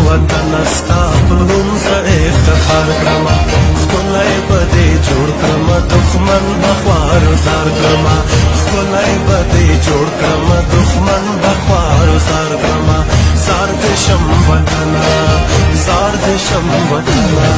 وطن ستا په نوم زه افتخار کړمه ښکلی به دې جوړ کړمه دښمن به خوار زار کړمه ښکلی به دې جوړ کړمه دښمن به خوار زار کړمه زار دې شم وطنه زار دې شم وطنه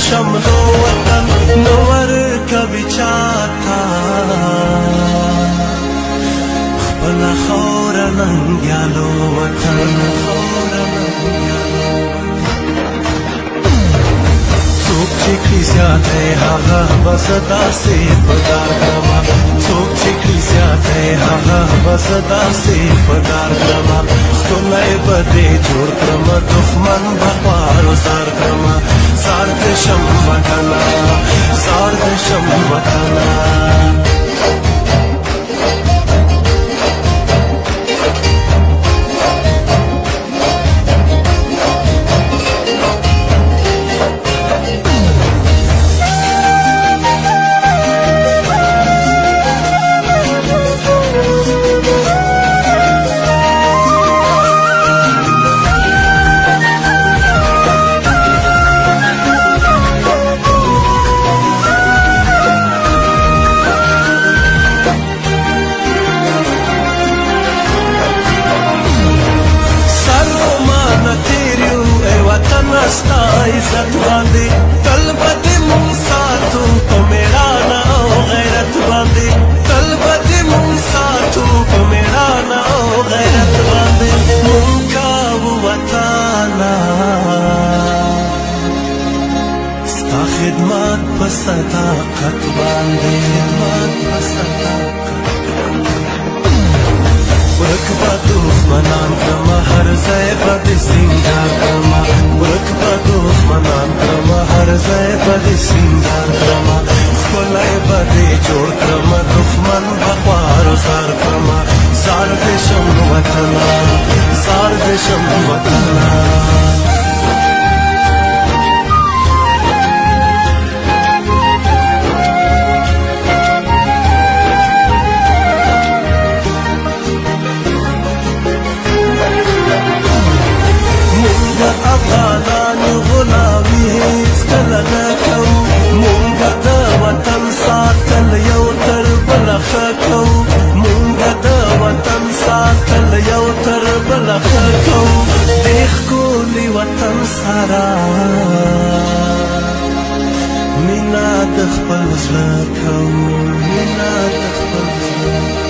شملو وطن نور کبھی چاہتا خپل خور ننګیالو وطن څوک چې کړي زیاتی هغه به زه داسې پدار کړمه څوک چې کړي زیاتی هغه به زه داسې پدار کړمه ښکلی به دې جوړ کړمه دښمن به خوار زار کړمه زار دې شم وطنه زار دې شم وطنه ستا عزت باندې تل به دې مونږ ساتو په مېړانه او غیرت باندې تل به دې مونږ ساتو په مېړانه او غیرت باندې مونږ کوو وطنه ستا خدمت په صداقت باندې ورک به دښمنان کړمه هر ځای به دې سینګار کړمه ورک به دښمنان کړمه هر ځای به دې سینګار کړمه ښکلی به دې جوړ کړمه دښمن به خوار زار کړمه زار دې شم وطنه زار دې شم وطنه افغانان غلامي هیڅکله نه کوو مونږ د وطن ساتل یو تر بله ښه کوو مونږ د وطن ساتل یو تر بله ښه کوو دې ښکلي وطن سره مینه د خپل زړه کوو مینه د خپل زړه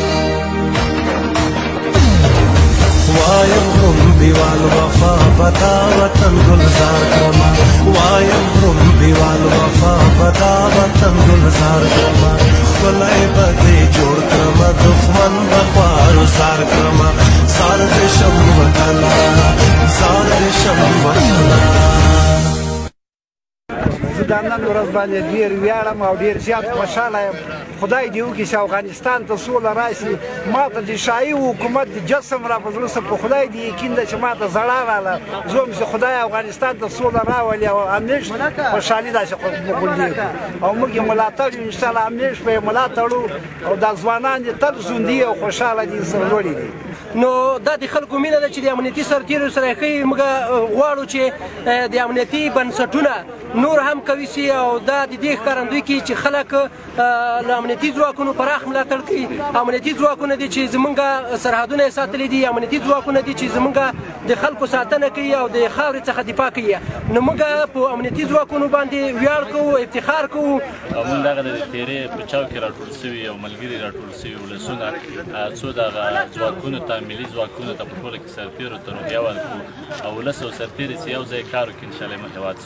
وایم روم دیوال وفا بدا وطن گلزار کړمه وایم روم دیوال وفا بدا وطن گلزار کړمه ښکلی به دې جوړ کړمه دښمن به خوار زار کړمه زار دې شم وطنه زار دې شم وطنه زه د نن ورځ باندې ډېر ویاړم او ډېر زیات خوشحاله یم خدای دې وکړي چې افغانستان ته سوله راشي ما ته د شاهي حکومت د جسم را په زړه په خدای دې یقین ده چې ما ته زړه راغله زه هم چې خدای افغانستان ته سوله راولي او همیش خوشحالي داسې غونډېږي او موږ یې ملاتړ یو انشاءالله همیش به یې ملاتړو او دا ځوانان دې تل ژوندي او خوشحاله دي سرلوړي دي نو دا د خلکو مینه ده چې د امنیتي سرتېرو سره یې ښیي موږ غواړو چې د امنیتي بنسټونه نور هم قوي سي او دا د دې ښکارندوی کوي چې خلک له امنیتي ځواکونو پراخ ملاتړ کوي امنیتي ځواکونه دي چې زمونږ سرحدونه یې ساتلي دي امنیتي ځواکونه دي چې زمونږ د خلکو ساتنه کوي او د خاورې څخه دفاع کوي نو موږ په امنیتي ځواکونو باندې ویاړ کوو افتخار کوو موږ دغه د تیرې په چاو کې راټول سوي او ملګري راټول سوي ولسونه څو دغه ځواکونو ته ملي ځواکونو ته په ټوله کې سرتېرو ته روحیه ورکړو او ولس او سرتېري چې یو ځای کار وکړي انشاءالله موږ هېواد